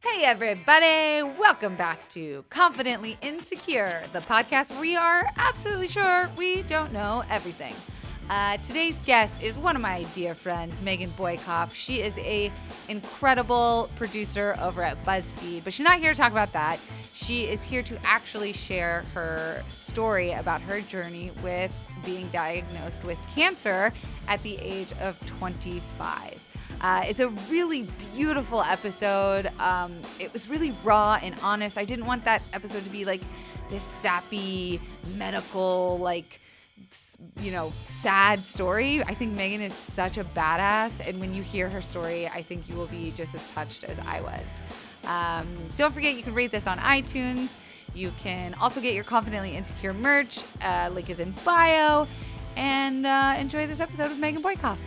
Hey everybody, welcome back to Confidently Insecure, the podcast where we are absolutely sure we don't know everything. Today's guest is one of my dear friends, Meghans Boykoff. She is a incredible producer over at BuzzFeed, but she's not here to talk about that. She is here to actually share her story about her journey with being diagnosed with cancer at the age of 25. It's a really beautiful episode. It was really raw and honest. I didn't want that episode to be like this sappy medical, sad story. I think Meghans is such a badass. And when you hear her story, I think you will be just as touched as I was. Don't forget, you can rate this on iTunes. You can also get your Confidently Insecure merch. Link is in bio. And enjoy this episode with Meghans Boykoff.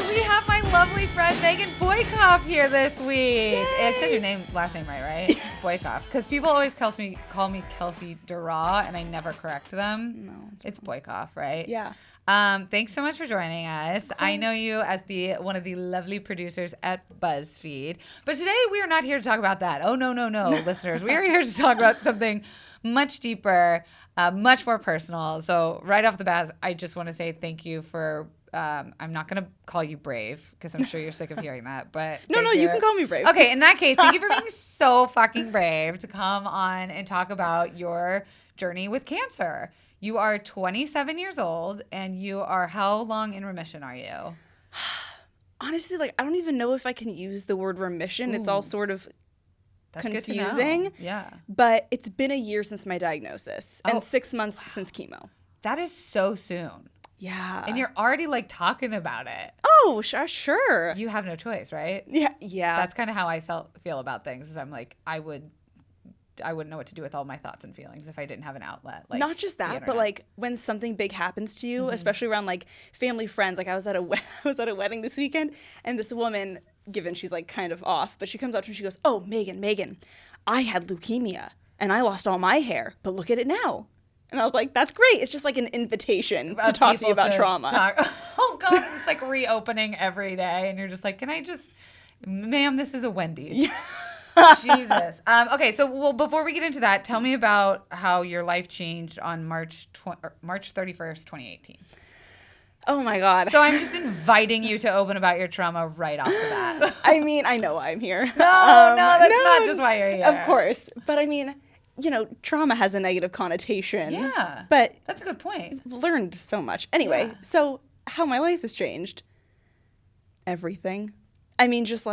We have my lovely friend Meghans Boykoff here this week. Yay. I said your last name right? Yes. Boykoff. Because people always call me Kelsey darragh, and I never correct them. No, it's Boykoff, right? Yeah. Thanks so much for joining us. I know you as one of the lovely producers at BuzzFeed, but today we are not here to talk about that. Oh no, listeners, we are here to talk about something much deeper, much more personal. So right off the bat, I just want to say thank you for. I'm not going to call you brave because I'm sure you're sick of hearing that. But No, you can call me brave. Okay, in that case, thank you for being so fucking brave to come on and talk about your journey with cancer. You are 27 years old, and you are how long in remission are you? Honestly, I don't even know if I can use the word remission. Ooh. It's all sort of That's confusing. Good to know. Yeah. But it's been a year since my diagnosis and 6 months since chemo. That is so soon. Yeah. And you're already talking about it. Oh, sure. You have no choice, right? Yeah. That's kind of how I feel about things. Is I'm like, I wouldn't know what to do with all my thoughts and feelings if I didn't have an outlet. Not just that, but when something big happens to you, especially around family, friends. I was at a wedding this weekend, and this woman, given she's kind of off, but she comes up to me, she goes, "Oh, Megan, I had leukemia and I lost all my hair, but look at it now." And I was like, that's great. It's just an invitation to talk to you about trauma. Oh, God. It's reopening every day. And you're just like, ma'am, this is a Wendy's. Yeah. Jesus. Okay. So, before we get into that, tell me about how your life changed on March 31st, 2018. Oh, my God. So I'm just inviting you to open about your trauma right off the bat. I know why I'm here. No, that's not just why you're here. Of course. But trauma has a negative connotation. Yeah. But that's a good point. I've learned so much. Anyway, So how my life has changed. Everything. Just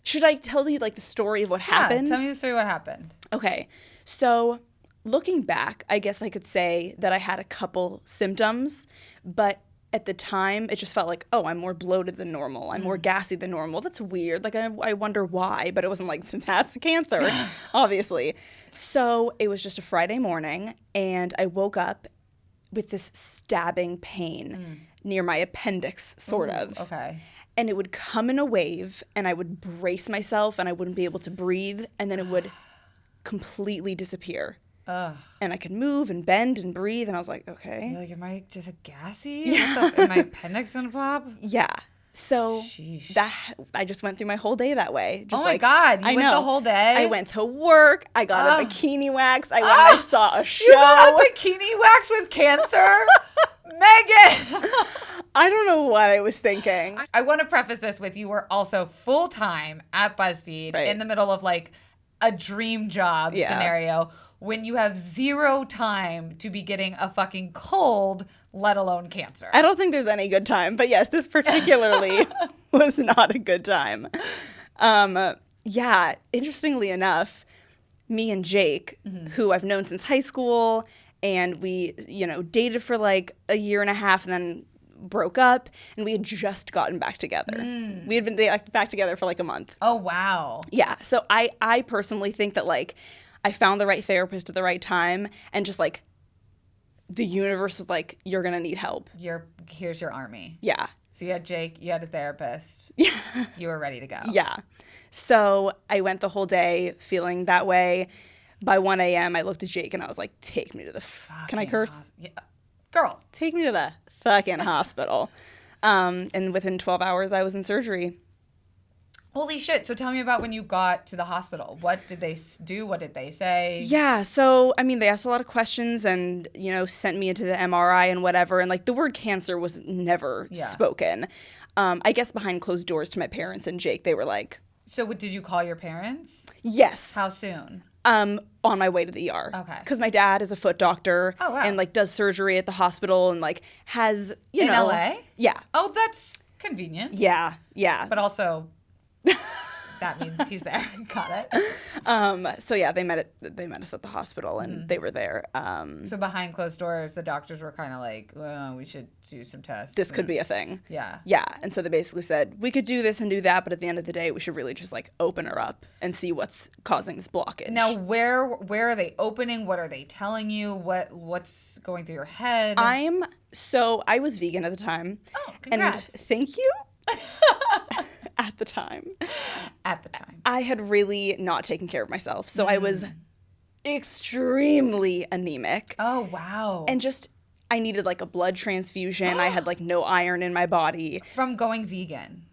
should I tell you the story of what happened? Tell me the story of what happened. Okay. So looking back, I guess I could say that I had a couple symptoms, but at the time, it just felt like, oh, I'm more bloated than normal. I'm more gassy than normal. That's weird. I wonder why, but it wasn't that's cancer, obviously. So it was just a Friday morning, and I woke up with this stabbing pain near my appendix, sort of. Okay. And it would come in a wave, and I would brace myself, and I wouldn't be able to breathe, and then it would completely disappear. Ugh. And I could move and bend and breathe, and I was like, okay. You're am I just a gassy? Yeah. Am my appendix gonna pop? Yeah. So Sheesh. I just went through my whole day that way. Just oh my God, you went the whole day? I went to work. I got a bikini wax. I went and I saw a show. You got a bikini wax with cancer? Meghans! I don't know what I was thinking. I want to preface this with you were also full-time at BuzzFeed in the middle of a dream job scenario when you have zero time to be getting a fucking cold, let alone cancer. I don't think there's any good time, but yes, this particularly was not a good time. Interestingly enough, me and Jake, who I've known since high school, and we, dated for a year and a half and then broke up, and we had just gotten back together. We had been back together for a month. Oh, wow. Yeah. So I personally think that I found the right therapist at the right time, and just the universe was you're going to need help. Here's your army. Yeah. So you had Jake, you had a therapist. Yeah. You were ready to go. Yeah. So I went the whole day feeling that way. By 1 a.m., I looked at Jake and I was like, take me to the... Can I curse? Yeah. Girl. Take me to the fucking hospital. And within 12 hours, I was in surgery. Holy shit. So tell me about when you got to the hospital. What did they do? What did they say? Yeah. So, I mean, they asked a lot of questions and, sent me into the MRI and whatever. And, like, the word cancer was never spoken. I guess behind closed doors to my parents and Jake, they were like. So did you call your parents? Yes. How soon? On my way to the ER. Okay. Because my dad is a foot doctor. Oh, wow. And, like, does surgery at the hospital and, like, has, In LA? Yeah. Oh, that's convenient. Yeah. Yeah. But also, that means he's there. Got it. So, yeah, they met us at the hospital and they were there. So behind closed doors, the doctors were kind of like, well, we should do some tests. This could be a thing. Yeah. Yeah. And so they basically said, we could do this and do that, but at the end of the day, we should really just, like, open her up and see what's causing this blockage. Now, where are they opening? What are they telling you? What's going through your head? I was vegan at the time. Oh, congrats. And thank you. At the time. I had really not taken care of myself. So I was extremely anemic. Oh, wow. And I needed like a blood transfusion. I had like no iron in my body. From going vegan.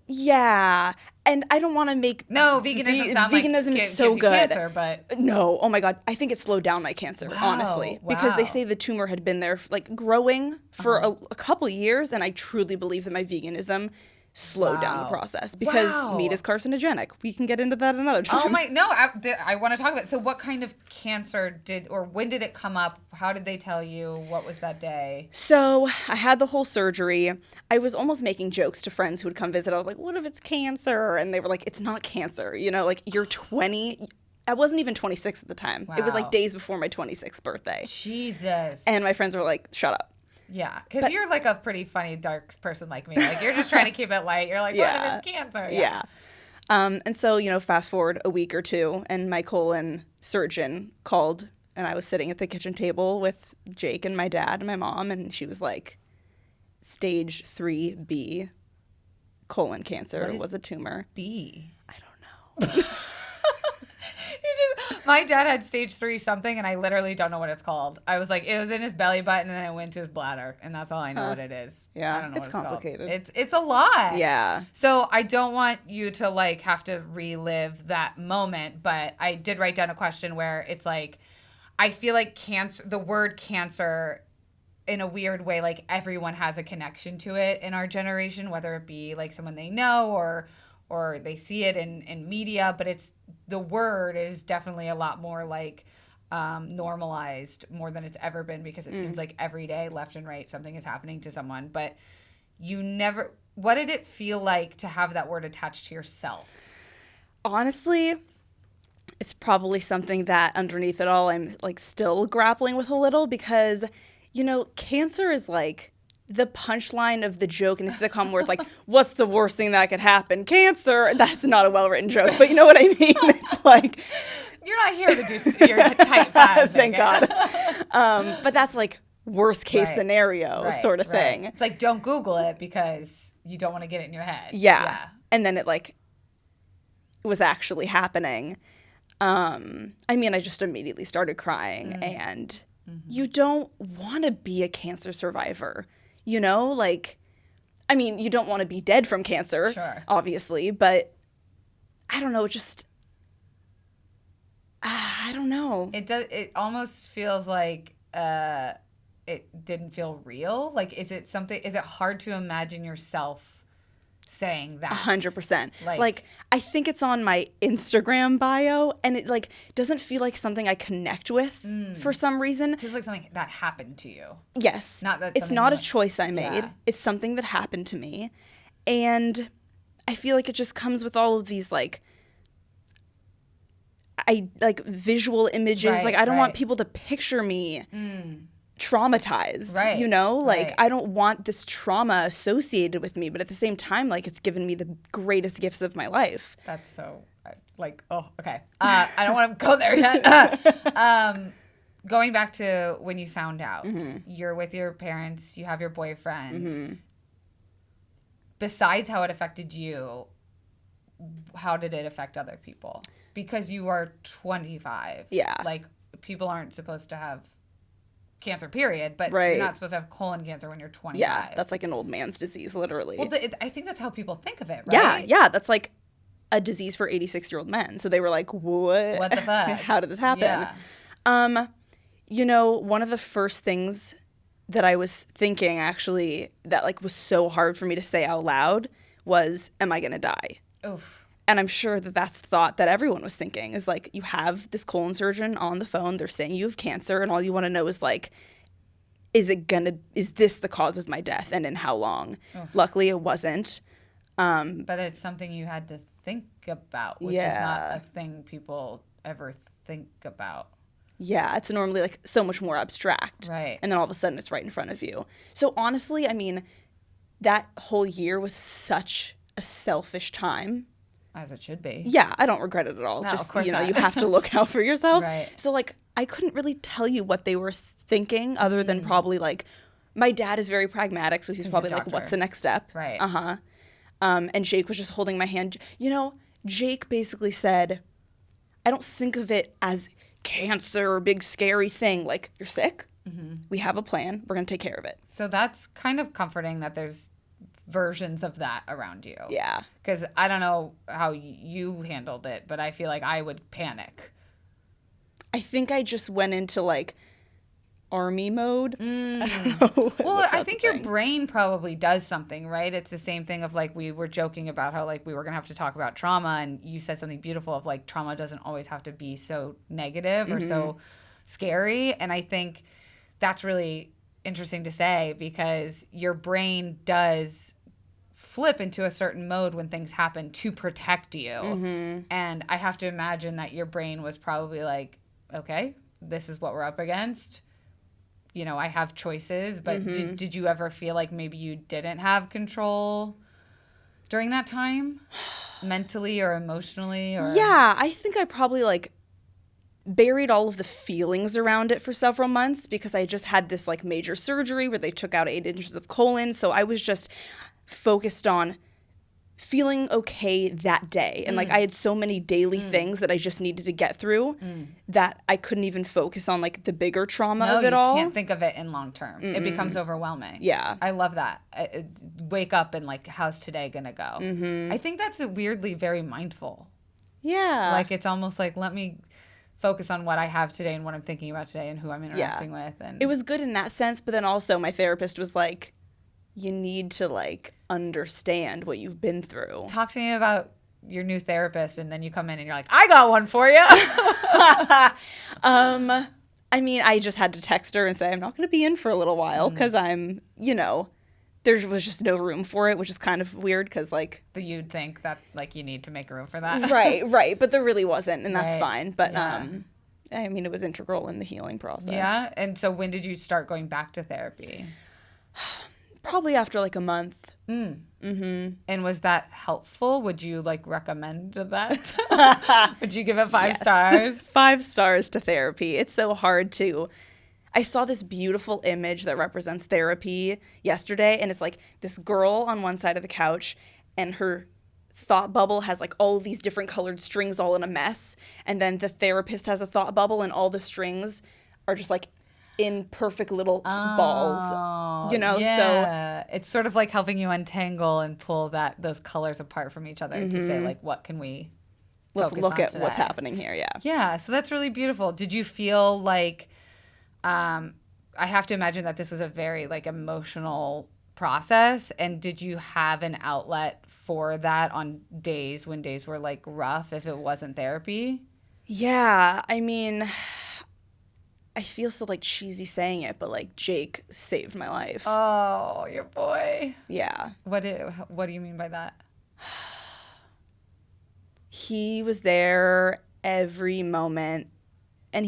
Yeah. And I don't want to make veganism is so gives good. You cancer, but no, oh my God, I think it slowed down my cancer, honestly, because they say the tumor had been there like growing for a couple years, and I truly believe that my veganism slowed down the process because meat is carcinogenic. We can get into that another time. Oh my, no, I want to talk about it. So what kind of cancer when did it come up? How did they tell you? What was that day? So I had the whole surgery. I was almost making jokes to friends who would come visit. I was like, what if it's cancer? And they were like, it's not cancer. Like you're 20. I wasn't even 26 at the time. Wow. It was like days before my 26th birthday. Jesus. And my friends were like, shut up. Yeah, because you're like a pretty funny, dark person like me. Like, you're just trying to keep it light. You're like, what if it's cancer? Yeah. And so, fast forward a week or two, and my colon surgeon called, and I was sitting at the kitchen table with Jake and my dad and my mom, and she was like, stage 3B colon cancer was a tumor. B? I don't know. My dad had stage 3 something, and I literally don't know what it's called. I was like, it was in his belly button, and then it went to his bladder, and that's all I know what it is. Yeah, I don't know it's complicated. It's a lot. Yeah. So I don't want you to like have to relive that moment, but I did write down a question where it's like, I feel like the word cancer, in a weird way, like everyone has a connection to it in our generation, whether it be like someone they know or they see it in media, but the word is definitely a lot more like normalized more than it's ever been, because it seems like every day, left and right, something is happening to someone. But what did it feel like to have that word attached to yourself? Honestly, it's probably something that underneath it all, I'm like still grappling with a little, because, cancer is like the punchline of the joke in a sitcom where it's like, what's the worst thing that could happen? Cancer. That's not a well-written joke, but you know what I mean? It's like, you're not here to do your type 5. Thank God. But that's like worst case scenario sort of thing. It's like, don't Google it because you don't want to get it in your head. Yeah. And then it like was actually happening. I just immediately started crying, and you don't want to be a cancer survivor. You don't want to be dead from cancer, obviously, but I don't know, I don't know. It almost feels like it didn't feel real. Like, is it hard to imagine yourself saying that? 100%. Like, I think it's on my Instagram bio, and it like doesn't feel like something I connect with for some reason. It feels like something that happened to you. Yes. It's not a choice I made. Yeah. It's something that happened to me. And I feel like it just comes with all of these visual images. I don't want people to picture me traumatized, I don't want this trauma associated with me, but at the same time, it's given me the greatest gifts of my life. That's so okay. I don't want to go there yet. Going back to when you found out, you're with your parents, you have your boyfriend. Besides how it affected you, how did it affect other people? Because you are 25. Yeah. People aren't supposed to have cancer, period. But Right. you're not supposed to have colon cancer when you're 25. Yeah, that's like an old man's disease, literally. Well, I think that's how people think of it, right? Yeah, that's like a disease for 86-year-old men. So they were like, what? What the fuck? How did this happen? Yeah. You know, one of the first things that I was thinking, actually, that like was so hard for me to say out loud was, am I going to die? Oof. And I'm sure that that's the thought that everyone was thinking, is like, you have this colon surgeon on the phone, they're saying you have cancer, and all you want to know is like, is this the cause of my death, and in how long? Oof. Luckily it wasn't. But it's something you had to think about, which is not a thing people ever think about. Yeah, it's normally like so much more abstract. Right. And then all of a sudden it's right in front of you. So honestly, I mean, that whole year was such a selfish time. As it should be. Yeah, I don't regret it at all. No, just, of course you know, not. you have to look out for yourself. Right. So like, I couldn't really tell you what they were thinking, other than probably like, my dad is very pragmatic, so he's probably like, what's the next step? Right. And Jake was just holding my hand. You know, Jake basically said, I don't think of it as cancer, big scary thing. Like, you're sick. Mm-hmm. We have a plan. We're going to take care of it. So that's kind of comforting that there's versions of that around you. Yeah. Because I don't know how you handled it, but I feel like I would panic. I think I just went into like army mode. I don't know. Well, I think your brain probably does something, right? It's the same thing of like, we were joking about how like we were going to have to talk about trauma, and you said something beautiful of like, trauma doesn't always have to be so negative or so scary. And I think that's really interesting to say, because your brain does flip into a certain mode when things happen to protect you. And I have to imagine that your brain was probably like, okay, this is what we're up against. You know, I have choices, but did you ever feel like maybe you didn't have control during that time, mentally or emotionally? Or? Yeah, I think I probably like buried all of the feelings around it for several months, because I just had this like major surgery where they took out 8 inches of colon. So I was just focused on feeling okay that day. And like, I had so many daily things that I just needed to get through that I couldn't even focus on like the bigger trauma of it all. You can't think of it in long term. It becomes overwhelming. Yeah. I love that. Wake up and like, how's today gonna go? I think that's weirdly very mindful. Yeah. Like, it's almost like, let me focus on what I have today and what I'm thinking about today and who I'm interacting with. And it was good in that sense, but then also my therapist was like, you need to like understand what you've been through. Talk to me about your new therapist, and then you come in and you're like, I got one for you. I mean, I just had to text her and say, I'm not going to be in for a little while, because I'm, you know, there was just no room for it, which is kind of weird, because like, you'd think that like you need to make room for that. right, but there really wasn't, and that's Right. fine. But Yeah. I mean, it was integral in the healing process. Yeah. And so when did you start going back to therapy? Probably after like a month. And was that helpful? Would you like recommend that? Would you give it 5 stars? 5 stars to therapy. It's so hard to. I saw this beautiful image that represents therapy yesterday, and it's like this girl on one side of the couch, and her thought bubble has like all these different colored strings all in a mess, and then the therapist has a thought bubble, and all the strings are just like in perfect little balls, you know? Yeah. So it's sort of like helping you untangle and pull those colors apart from each other to say like, what can we Let's focus look on at today? what's happening here. Yeah, so that's really beautiful. Did you feel like, I have to imagine that this was a very like emotional process, and did you have an outlet for that on days when days were like rough if it wasn't therapy? Yeah, I mean, I feel so like cheesy saying it, but like Jake saved my life. Oh, your boy. Yeah. What do you mean by that? He was there every moment, and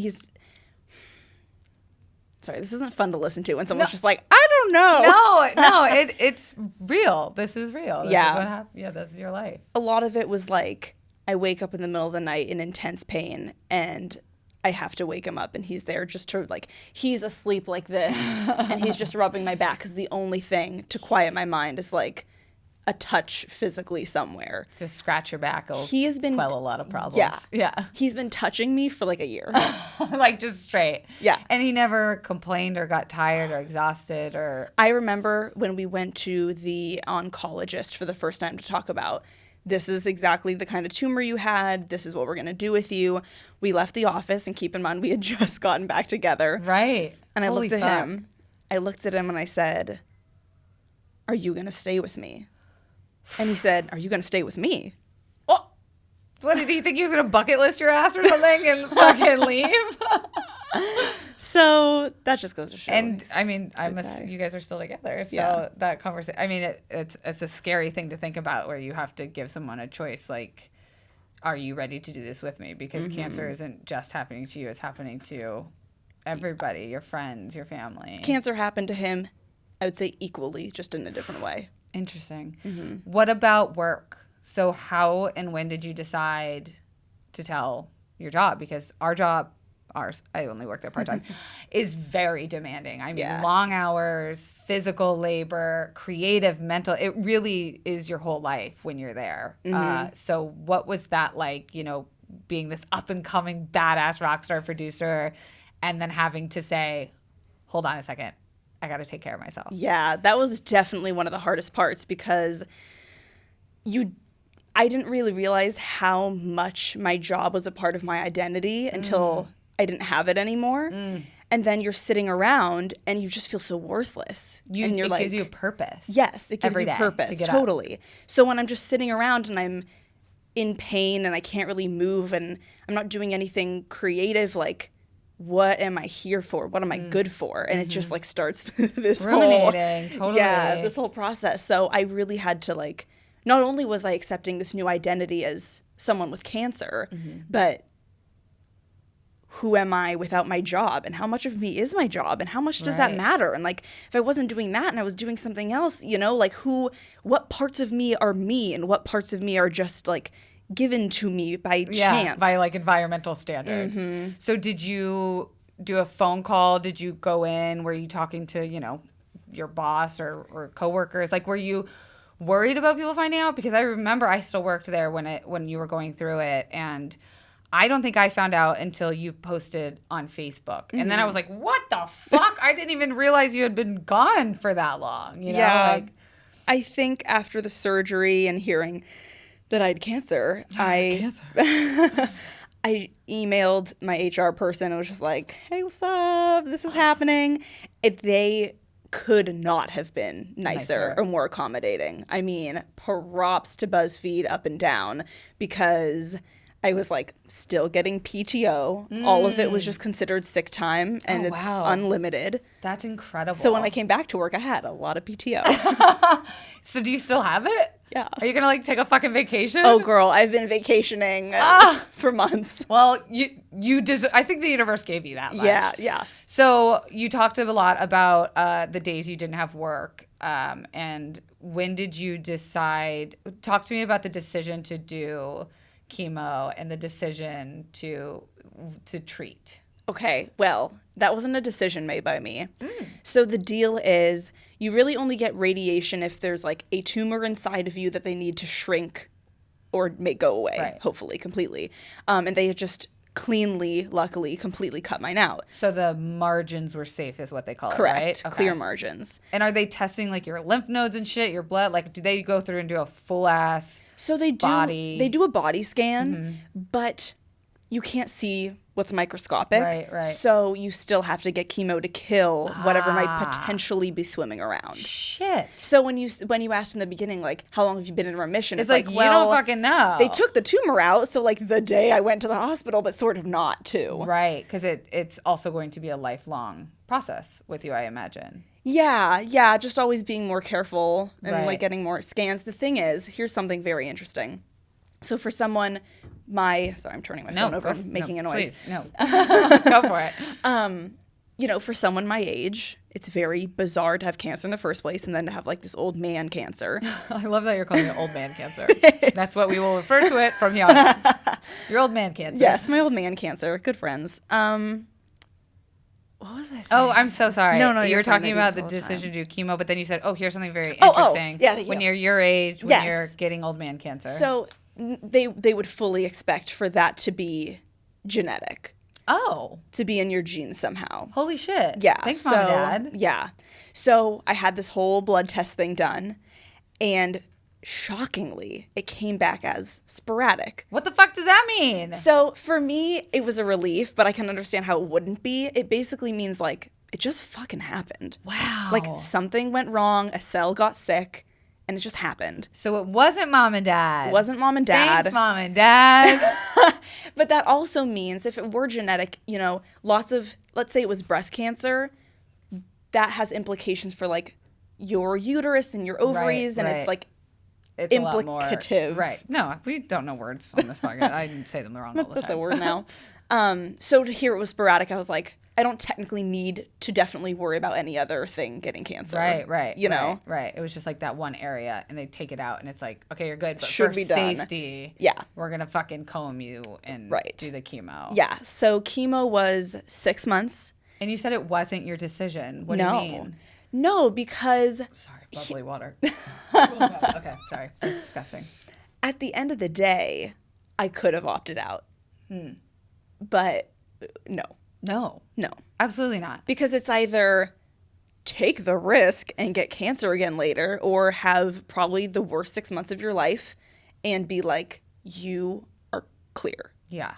sorry, this isn't fun to listen to when someone's just like, I don't know. No, it's real. This is real. This is what happened. Yeah, this is your life. A lot of it was like, I wake up in the middle of the night in intense pain, and I have to wake him up, and he's there just to like, he's asleep like this, and he's just rubbing my back, because the only thing to quiet my mind is like a touch physically somewhere. To scratch your back will He has been quell a lot of problems. Yeah. He's been touching me for like a year. Like just straight. Yeah. And he never complained or got tired or exhausted or. I remember when we went to the oncologist for the first time to talk about, this is exactly the kind of tumor you had. This is what we're going to do with you. We left the office, and keep in mind, we had just gotten back together. Right. And I Holy looked at fuck. him. I looked at him and I said, are you going to stay with me? And he said, are you going to stay with me? Oh, what did he think he was going to bucket list your ass or something and fucking leave? So that just goes to show. And I mean, you guys are still together. So Yeah. that conversation, I mean, it's a scary thing to think about where you have to give someone a choice. Like, are you ready to do this with me? Because cancer isn't just happening to you. It's happening to everybody, your friends, your family. Cancer happened to him, I would say equally, just in a different way. Interesting. What about work? So how and when did you decide to tell your job? Because ours, I only work there part-time, is very demanding. I mean, Yeah. long hours, physical labor, creative, mental. It really is your whole life when you're there. So what was that like, being this up-and-coming badass rock star producer and then having to say, hold on a second, I got to take care of myself. Yeah, that was definitely one of the hardest parts because I didn't really realize how much my job was a part of my identity until I didn't have it anymore. And then you're sitting around and you just feel so worthless. And you're it gives you a purpose. Yes, it gives every you day purpose. to get up. Totally. So when I'm just sitting around and I'm in pain and I can't really move and I'm not doing anything creative, like, what am I here for? What am I good for? And it just like starts this Ruminating, totally. Yeah, this whole process. So I really had to like, not only was I accepting this new identity as someone with cancer, but who am I without my job? And how much of me is my job? And how much does that matter? And like, if I wasn't doing that and I was doing something else, like what parts of me are me and what parts of me are just like given to me by chance. By like environmental standards. So did you do a phone call? Did you go in? Were you talking to, your boss or coworkers? Like, were you worried about people finding out? Because I remember I still worked there when you were going through it, and I don't think I found out until you posted on Facebook. And then I was like, what the fuck? I didn't even realize you had been gone for that long. Yeah. I think after the surgery and hearing that I had cancer, I emailed my HR person and was just like, hey, what's up? This is happening. They could not have been nicer or more accommodating. I mean, props to BuzzFeed up and down, because I was like still getting PTO. All of it was just considered sick time, and it's unlimited. That's incredible. So when I came back to work, I had a lot of PTO. So do you still have it? Yeah. Are you going to like take a fucking vacation? Oh, girl, I've been vacationing for months. Well, I think the universe gave you that much. Yeah. So you talked a lot about the days you didn't have work. And when did you decide? Talk to me about the decision to do chemo and the decision to treat. Okay, well, that wasn't a decision made by me. So the deal is you really only get radiation if there's like a tumor inside of you that they need to shrink or make go away, hopefully completely. And they just luckily, completely cut mine out. So the margins were safe is what they call Correct. it, right? Okay. Clear margins. And are they testing like your lymph nodes and shit, your blood? Like, do they go through and do a full ass So they body? do a body scan, but you can't see what's microscopic. Right. So you still have to get chemo to kill whatever might potentially be swimming around. Shit. So when you asked in the beginning, like, how long have you been in remission? It's like, you don't fucking know. They took the tumor out, so like the day I went to the hospital, but sort of not too. Right, because it's also going to be a lifelong process with you, I imagine. Yeah, just always being more careful and like getting more scans. The thing is, here's something very interesting. So for someone, sorry, I'm turning my phone over and making a noise. Please, no. Go for it. For someone my age, it's very bizarre to have cancer in the first place and then to have like this old man cancer. I love that you're calling it old man cancer. That's what we will refer to it from here on. Your old man cancer. Yes, my old man cancer. Good friends. what was I saying? Oh, I'm so sorry. No, you you're were fine. talking I do about this the all the decision time. to do chemo, but then you said, here's something very interesting. Yeah, thank when you. you're your age, when Yes. you're getting old man cancer. So they would fully expect for that to be genetic, oh, to be in your genes somehow. holy shit. Yeah. Thanks, so, Mom and Dad. Yeah. So I had this whole blood test thing done, and shockingly, it came back as sporadic. What the fuck does that mean? So for me, it was a relief, but I can understand how it wouldn't be. It basically means like it just fucking happened. Wow. Like something went wrong, a cell got sick, and it just happened. So it wasn't Mom and Dad. It wasn't Mom and Dad. Thanks, Mom and Dad. But that also means if it were genetic, you know, lots of, let's say it was breast cancer, that has implications for like your uterus and your ovaries, and right. it's like It's a lot more. implicative. Right. No, we don't know words on this podcast. I didn't say them wrong all the time. That's a word now. So to hear it was sporadic, I was like, I don't technically need to definitely worry about any other thing getting cancer. Right. You know? Right. It was just like that one area, and they take it out, and it's like, okay, you're good, but Should for be done. safety, Yeah. we're gonna fucking comb you and Right. do the chemo. Yeah. So chemo was 6 months. And you said it wasn't your decision. What do you mean? No, because Sorry, bubbly water. Okay, sorry. That's disgusting. at the end of the day, I could have opted out. But no. No, No. absolutely not. Because it's either take the risk and get cancer again later, or have probably the worst 6 months of your life and be like, you are clear. Yeah.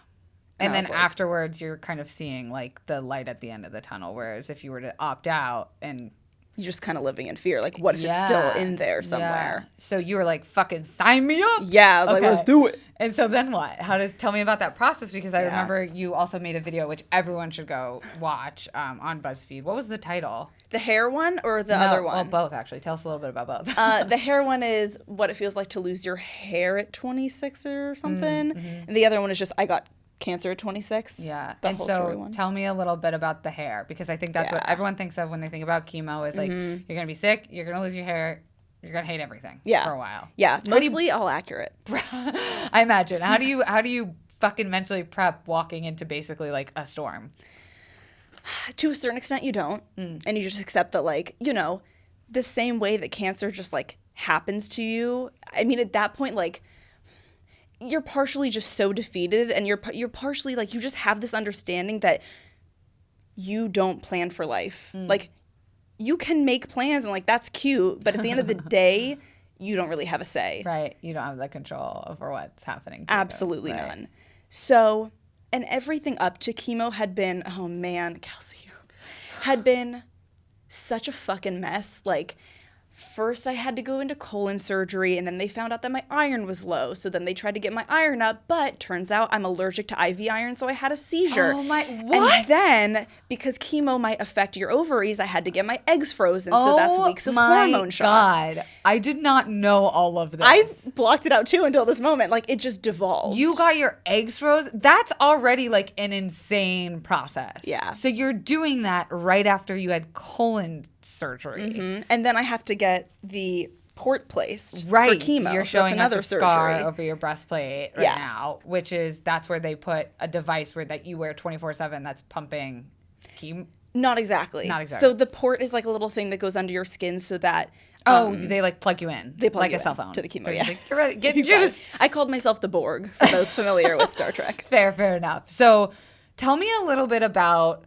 And And I then was like- afterwards, you're kind of seeing like the light at the end of the tunnel. Whereas if you were to opt out and You're just kind of living in fear. Like, what if it's still in there somewhere? Yeah. So you were like, fucking sign me up. Yeah, I was like, let's do it. And so then what? Tell me about that process, because I remember you also made a video, which everyone should go watch on BuzzFeed. What was the title? The hair one or the other one? Well, both actually. Tell us a little bit about both. The hair one is what it feels like to lose your hair at 26 or something. And the other one is just, I got cancer at 26. Yeah. The And whole so story one. tell me a little bit about the hair, because I think that's what Yeah. everyone thinks of when they think about chemo is like, you're going to be sick, you're going to lose your hair, you're going to hate everything for a while. Yeah, mostly all accurate. I imagine. How do you fucking mentally prep walking into basically like a storm? To a certain extent, you don't. And you just accept that, like, you know, the same way that cancer just, like, happens to you. I mean, at that point, like, you're partially just so defeated, and you're partially, like, you just have this understanding that you don't plan for life. Like, you can make plans, and, like, that's cute, but at the end of the day, you don't really have a say. Right. You don't have the control over what's happening to Absolutely you. Right. none. So, and everything up to chemo had been, oh man, Kelsey, had been such a fucking mess. Like, first I had to go into colon surgery, and then they found out that my iron was low. So then they tried to get my iron up, but turns out I'm allergic to IV iron, so I had a seizure. Oh my, what? And then, because chemo might affect your ovaries, I had to get my eggs frozen. So that's weeks of hormone shots. God. I did not know all of this. I blocked it out too until this moment. Like, it just devolved. You got your eggs frozen? That's already like an insane process. Yeah. So you're doing that right after you had colon surgery. And then I have to get the port placed Right. for chemo. You're so that's showing us another a scar surgery. over your breastplate right Yeah. now, which is that's where they put a device that you wear 24/7 that's pumping chemo. Not exactly. Not exactly. So the port is like a little thing that goes under your skin so that They like plug you in. they plug like you a cell in phone to the chemo. They're Yeah, just like, you're ready. Get Exactly. juiced. I called myself the Borg for those familiar with Star Trek. Fair enough. So tell me a little bit about.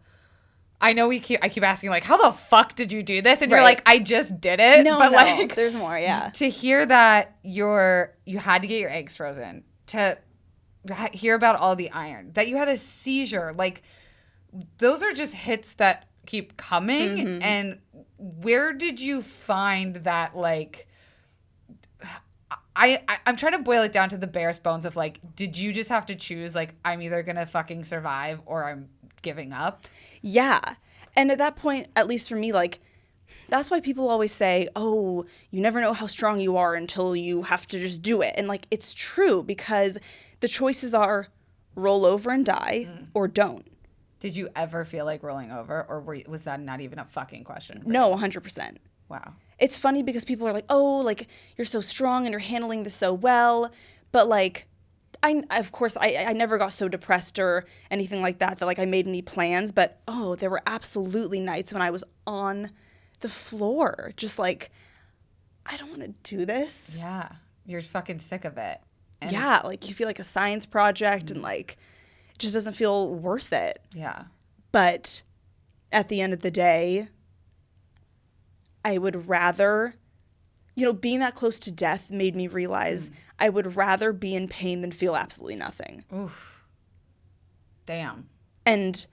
I know I keep asking like, how the fuck did you do this? And you're Right. like, I just did it. No, but no, like, there's more. Yeah. to hear that you had to get your eggs frozen, to hear about all the iron, that you had a seizure, like those are just hits that keep coming. And where did you find that, like, I'm trying to boil it down to the barest bones of like, did you just have to choose like, I'm either gonna fucking survive or I'm giving up? Yeah. And at that point, at least for me, like, that's why people always say, oh, you never know how strong you are until you have to just do it. And, like, it's true because the choices are roll over and die or don't. Did you ever feel like rolling over, or was that not even a fucking question? No, 100%. Wow. It's funny because people are like, oh, like, you're so strong and you're handling this so well. But, like, of course, I never got so depressed or anything like that like I made any plans. But, there were absolutely nights when I was on the floor, just like, I don't want to do this. Yeah. You're fucking sick of it. And like you feel like a science project and like it just doesn't feel worth it. Yeah. But at the end of the day, I would rather, being that close to death made me realize I would rather be in pain than feel absolutely nothing. Oof. Damn. And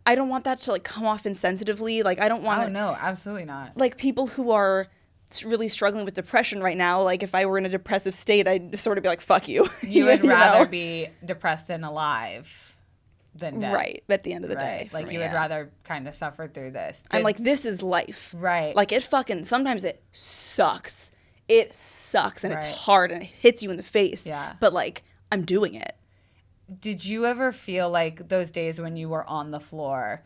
I don't want that to like come off insensitively. Like I don't want. Oh no, absolutely not. Like people who are really struggling with depression right now, like if I were in a depressive state, I'd sort of be like, fuck you. You would rather be depressed and alive than dead. Right, at the end of the day. Like you would rather kind of suffer through this. I'm like, this is life. Right. Like sometimes it sucks. It sucks and it's hard and it hits you in the face. Yeah. But like, I'm doing it. Did you ever feel like those days when you were on the floor,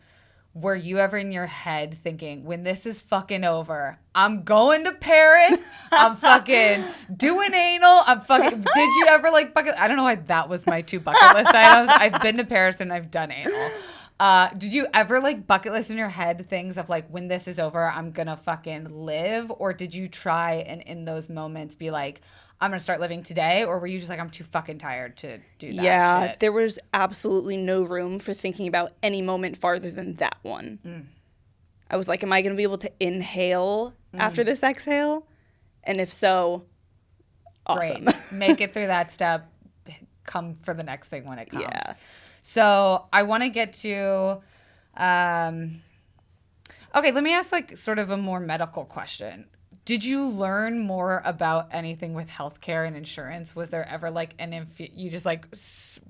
were you ever in your head thinking, when this is fucking over, I'm going to Paris, I'm fucking doing anal, did you ever like bucket, I don't know why that was my 2 bucket list items. I've been to Paris and I've done anal. Did you ever like bucket list in your head things of like, when this is over, I'm gonna fucking live? Or did you try and in those moments be like, I'm going to start living today? Or were you just like, I'm too fucking tired to do that shit? There was absolutely no room for thinking about any moment farther than that one. I was like, am I going to be able to inhale after this exhale? And if so, awesome. Great. Make it through that step. Come for the next thing when it comes. Yeah. So I want to get to... okay, let me ask like sort of a more medical question. Did you learn more about anything with healthcare and insurance? Was there ever like you just like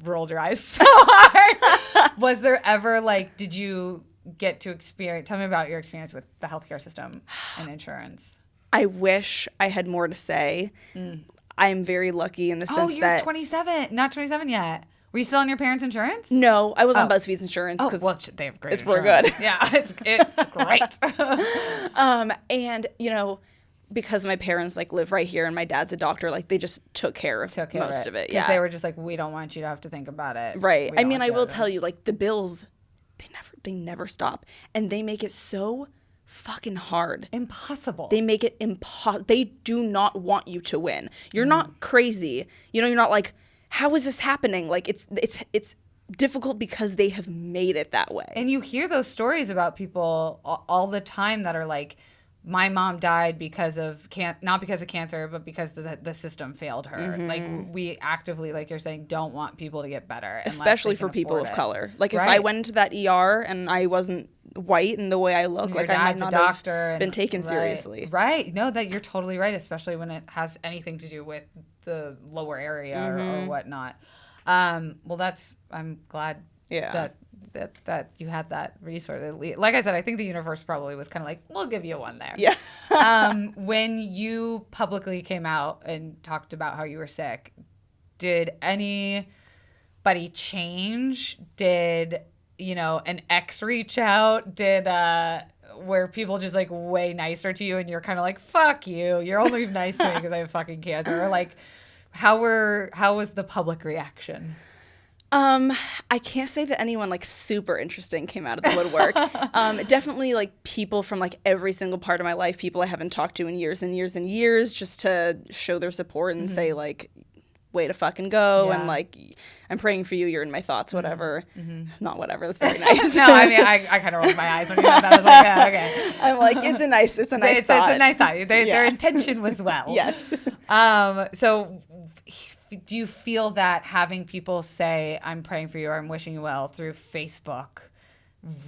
rolled your eyes so hard? Was there ever like, did you get to experience, tell me about your experience with the healthcare system and insurance. I wish I had more to say. I am very lucky in the sense that... Oh, you're 27, not 27 yet. Were you still on your parents' insurance? No, I was on BuzzFeed's insurance. Oh, well, they have great insurance. We're good. Yeah, it's great. And, because my parents like live right here and my dad's a doctor, like they just took care of most of it. Yeah, they were just like, we don't want you to have to think about it. Right. I mean, I will tell you, like the bills, they never stop, and they make it so fucking hard. Impossible. They make it impossible. They do not want you to win. You're not crazy. You're not like, how is this happening? Like it's difficult because they have made it that way. And you hear those stories about people all the time that are like, my mom died because of not because of cancer, but because the system failed her. Like we actively, like you're saying, don't want people to get better, especially for people of color. Like if I went into that ER and I wasn't white in the way I look, like I might not have been taken seriously. Right. No, that you're totally right, especially when it has anything to do with the lower area or whatnot. Well, I'm glad that you had that resource. Like I said, I think the universe probably was kind of like, we'll give you one there. Yeah. When you publicly came out and talked about how you were sick, did anybody change? Did, an ex reach out? Did, were people just like way nicer to you and you're kind of like, fuck you, you're only nice to me because I have fucking cancer? Or like, how was the public reaction? I can't say that anyone like super interesting came out of the woodwork. Definitely like people from like every single part of my life, people I haven't talked to in years and years and years, just to show their support and say like, way to fucking go. And like, I'm praying for you. You're in my thoughts, whatever. Not whatever. That's very nice. No, I mean, I kind of rolled my eyes when you said that. I was like, yeah, okay. I'm like, it's a nice thought. It's a nice thought. Their intention was well. Yes. So do you feel that having people say, I'm praying for you or I'm wishing you well through Facebook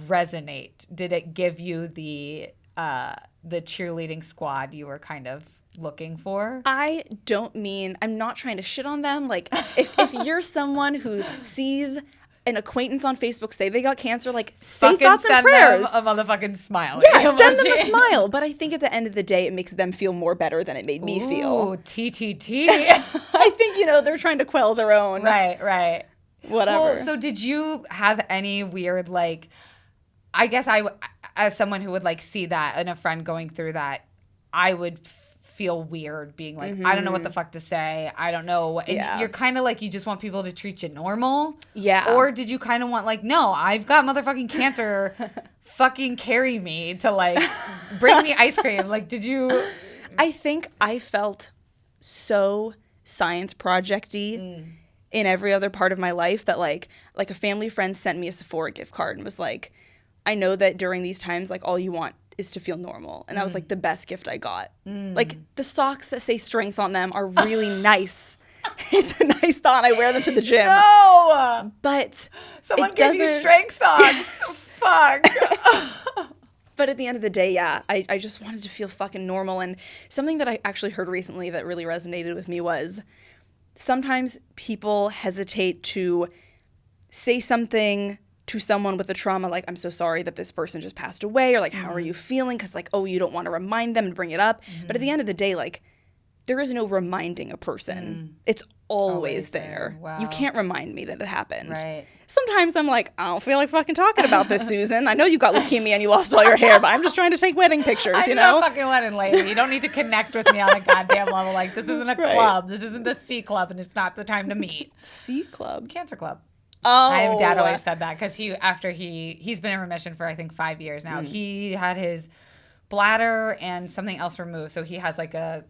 resonate? Did it give you the cheerleading squad you were kind of looking for? I'm not trying to shit on them. Like if you're someone who sees an acquaintance on Facebook say they got cancer, like say thoughts and prayers. Send them a motherfucking smile. Yeah, send them a smile. But I think at the end of the day, it makes them feel more better than it made me feel. Ooh, TTT. I think, they're trying to quell their own. Right. Whatever. Well, so did you have any weird, like, I guess as someone who would like see that and a friend going through that, I would feel weird being like, I don't know what the fuck to say. I don't know. And you're kind of like, you just want people to treat you normal. Yeah. Or did you kind of want like, no, I've got motherfucking cancer. Fucking carry me to like bring me ice cream. Like, did you? I think I felt so science project-y in every other part of my life that like a family friend sent me a Sephora gift card and was like, I know that during these times, like all you want is to feel normal. And that was like the best gift I got. Like the socks that say strength on them are really nice. It's a nice thought. I wear them to the gym. No! But someone gave you strength socks. Fuck. But at the end of the day, yeah, I just wanted to feel fucking normal. And something that I actually heard recently that really resonated with me was sometimes people hesitate to say something to someone with a trauma like, I'm so sorry that this person just passed away, or like, how are you feeling? Because like, oh, you don't want to remind them and bring it up. But at the end of the day, like, there is no reminding a person. It's always there. Wow. You can't remind me that it happened. Right. Sometimes I'm like, I don't feel like fucking talking about this, Susan. I know you got leukemia and you lost all your hair, but I'm just trying to take wedding pictures, you know? I'm not fucking wedding lady. You don't need to connect with me on a goddamn level. Like, this isn't a club. This isn't the C club, and it's not the time to meet. C club? Cancer club. Oh. My dad always said that because he's been in remission for, I think, 5 years now. He had his bladder and something else removed. So he has like a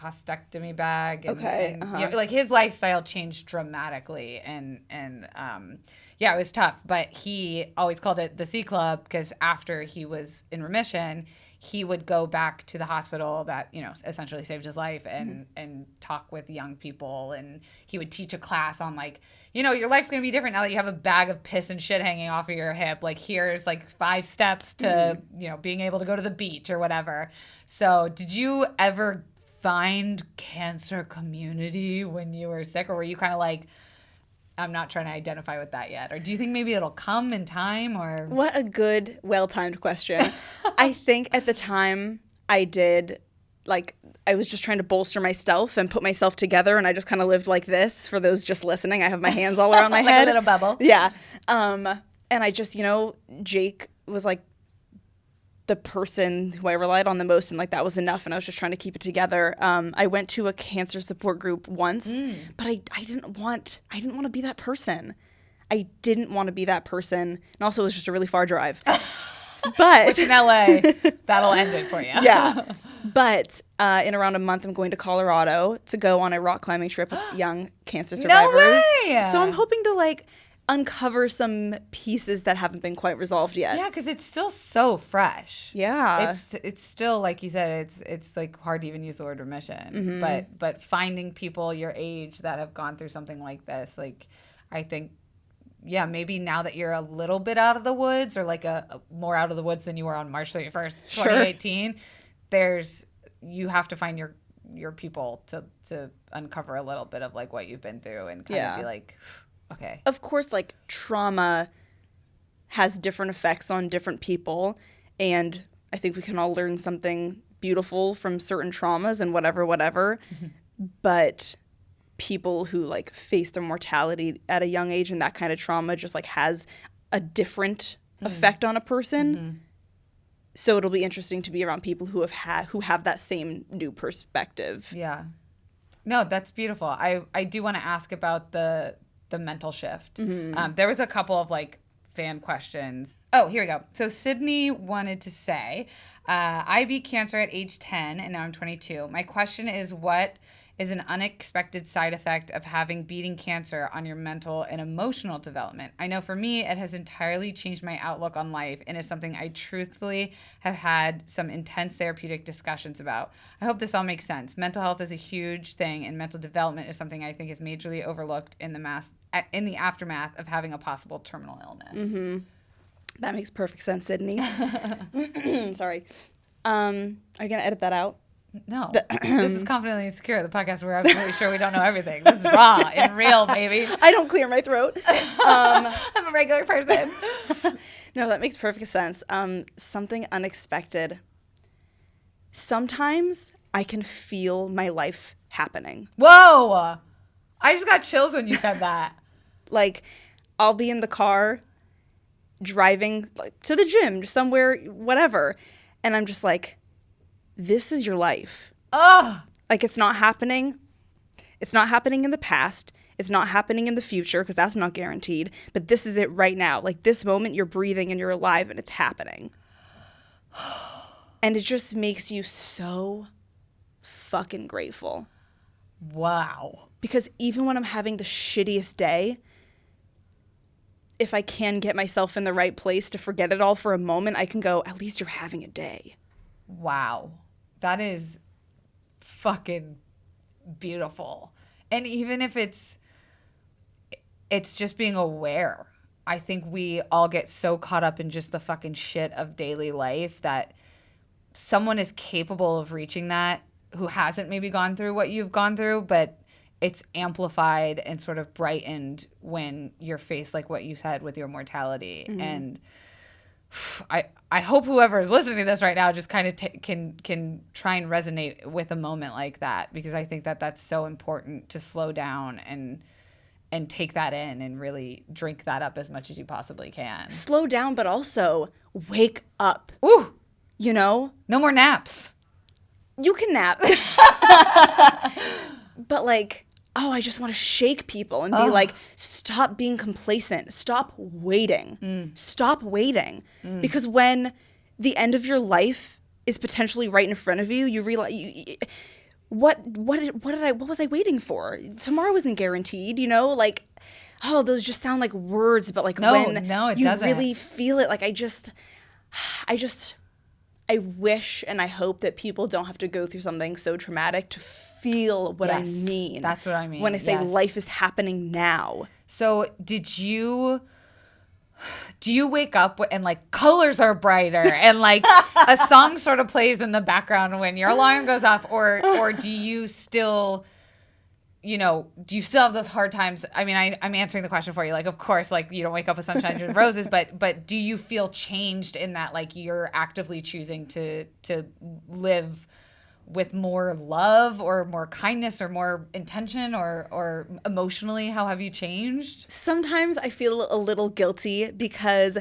cystectomy bag. And, like his lifestyle changed dramatically. And yeah, it was tough. But he always called it the C Club because after he was in remission, he would go back to the hospital that, you know, essentially saved his life and talk with young people. And he would teach a class on like, you know, your life's going to be different now that you have a bag of piss and shit hanging off of your hip. Like, here's like 5 steps to, you know, being able to go to the beach or whatever. So did you ever find cancer community when you were sick, or were you kind of like, I'm not trying to identify with that yet? Or do you think maybe it'll come in time? Or what a good, well-timed question. I think at the time I did, like, I was just trying to bolster myself and put myself together, and I just kind of lived like this. For those just listening, I have my hands all around my like head. a little bubble. Yeah. And I just, you know, Jake was like the person who I relied on the most, and like that was enough, and I was just trying to keep it together. I went to a cancer support group once, but I didn't want to be that person. I didn't want to be that person, and also it was just a really far drive. But which in LA, that'll end it for you. Yeah. But in around a month, I'm going to Colorado to go on a rock climbing trip with young cancer survivors. No way! So I'm hoping to like uncover some pieces that haven't been quite resolved yet. Yeah, because it's still so fresh. Yeah. It's still, like you said, it's like hard to even use the word remission. But finding people your age that have gone through something like this, like, I think, yeah, maybe now that you're a little bit out of the woods, or like a more out of the woods than you were on March 31st, 2018, you have to find your people to uncover a little bit of like what you've been through and kind of be like, okay. Of course, like, trauma has different effects on different people, and I think we can all learn something beautiful from certain traumas and whatever. But people who like face their mortality at a young age and that kind of trauma just like has a different effect on a person. So it'll be interesting to be around people who have that same new perspective. Yeah. No, that's beautiful. I do want to ask about the mental shift. There was a couple of like fan questions. Oh, here we go. So Sydney wanted to say, I beat cancer at age 10 and now I'm 22. My question is, what is an unexpected side effect of beating cancer on your mental and emotional development? I know for me, it has entirely changed my outlook on life and is something I truthfully have had some intense therapeutic discussions about. I hope this all makes sense. Mental health is a huge thing, and mental development is something I think is majorly overlooked in the aftermath of having a possible terminal illness. That makes perfect sense, Sydney. Sorry. Are you going to edit that out? No. This is Confidently Insecure, the podcast where we're absolutely sure we don't know everything. This is raw and real, baby. I don't clear my throat. I'm a regular person. No, that makes perfect sense. Something unexpected. Sometimes I can feel my life happening. Whoa! I just got chills when you said that. Like, I'll be in the car driving like, to the gym, somewhere, whatever, and I'm just like, this is your life. Oh, Like, it's not happening. It's not happening in the past. It's not happening in the future because that's not guaranteed. But this is it right now. Like, this moment, you're breathing and you're alive and it's happening. And it just makes you so fucking grateful. wow. Because even when I'm having the shittiest day, if I can get myself in the right place to forget it all for a moment, I can go, at least you're having a day. Wow. That is fucking beautiful. And even if it's just being aware. I think we all get so caught up in just the fucking shit of daily life that someone is capable of reaching that who hasn't maybe gone through what you've gone through, but it's amplified and sort of brightened when you're faced like what you said with your mortality. Mm-hmm. And I hope whoever is listening to this right now just kind of can try and resonate with a moment like that, because I think that that's so important to slow down and take that in and really drink that up as much as you possibly can. Slow down, but also wake up. Ooh. You know? No more naps. You can nap. But like, oh, I just want to shake people and be like, stop being complacent. Stop waiting. Stop waiting. Because when the end of your life is potentially right in front of you, you realize what was I waiting for? Tomorrow isn't guaranteed, you know? Like, oh, those just sound like words, but like when it you doesn't. Really feel it, like I wish and I hope that people don't have to go through something so traumatic to feel what I mean. That's what I mean. When I say life is happening now. So do you wake up and like colors are brighter and like a song sort of plays in the background when your alarm goes off, or do you still, do you still have those hard times? I mean, I'm answering the question for you. Like, of course, like you don't wake up with sunshine and roses, but do you feel changed in that like you're actively choosing to live with more love or more kindness or more intention or emotionally? How have you changed? Sometimes I feel a little guilty because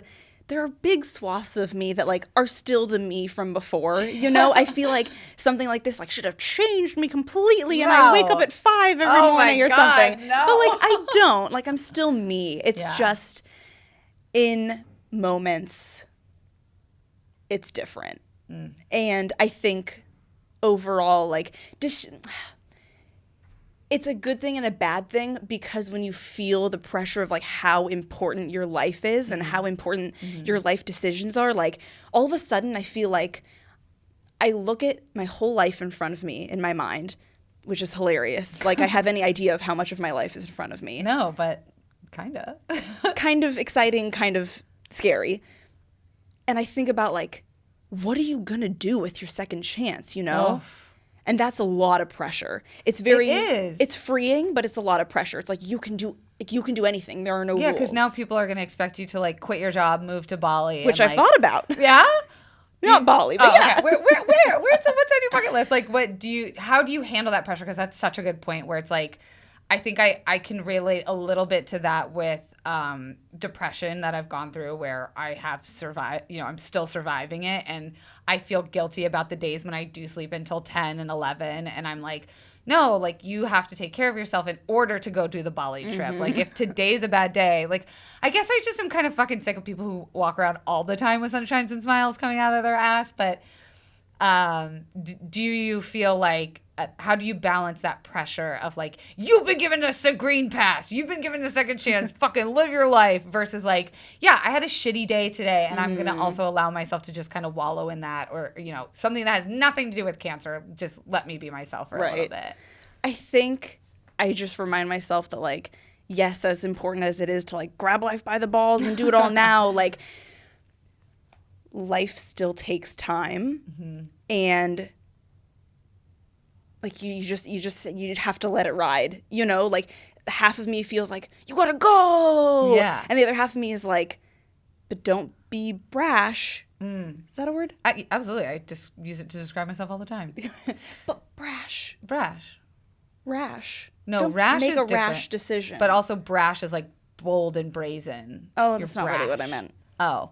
there are big swaths of me that like are still the me from before. You know, I feel like something like this like should have changed me completely, and I wake up at 5 every morning or something. No. But like I don't. Like I'm still me. It's just in moments it's different. And I think overall, like, it's a good thing and a bad thing, because when you feel the pressure of like how important your life is and how important your life decisions are, like all of a sudden I feel like I look at my whole life in front of me in my mind, which is hilarious. Like I have any idea of how much of my life is in front of me. No, but kind of. Kind of exciting, kind of scary. And I think about like, what are you going to do with your second chance, you know? Oh. And that's a lot of pressure. It is. It's freeing, but it's a lot of pressure. It's like you can do anything. There are no rules. Yeah, because now people are going to expect you to like quit your job, move to Bali. Which I've thought about. Yeah? Not Bali, but yeah. Okay. What's on your bucket list? Like, how do you handle that pressure? Because that's such a good point where it's like, I think I can relate a little bit to that with depression that I've gone through, where I have survived, I'm still surviving it. And I feel guilty about the days when I do sleep until 10 and 11. And I'm like, no, like you have to take care of yourself in order to go do the Bali trip. Mm-hmm. Like if today's a bad day, like I guess I just am kind of fucking sick of people who walk around all the time with sunshines and smiles coming out of their ass. But do you feel like, how do you balance that pressure of like, you've been given us a green pass, you've been given a second chance, fucking live your life, versus like, yeah, I had a shitty day today and I'm going to also allow myself to just kind of wallow in that, or, something that has nothing to do with cancer, just let me be myself for a little bit. I think I just remind myself that like, yes, as important as it is to like grab life by the balls and do it all now, like life still takes time, and like you have to let it ride, like half of me feels like you gotta go, and the other half of me is like, but don't be brash. Is that a word? Absolutely. I just use it to describe myself all the time. But rash. No, don't rash make is a different, rash decision. But also brash is like bold and brazen. Oh, that's not really what I meant. Oh.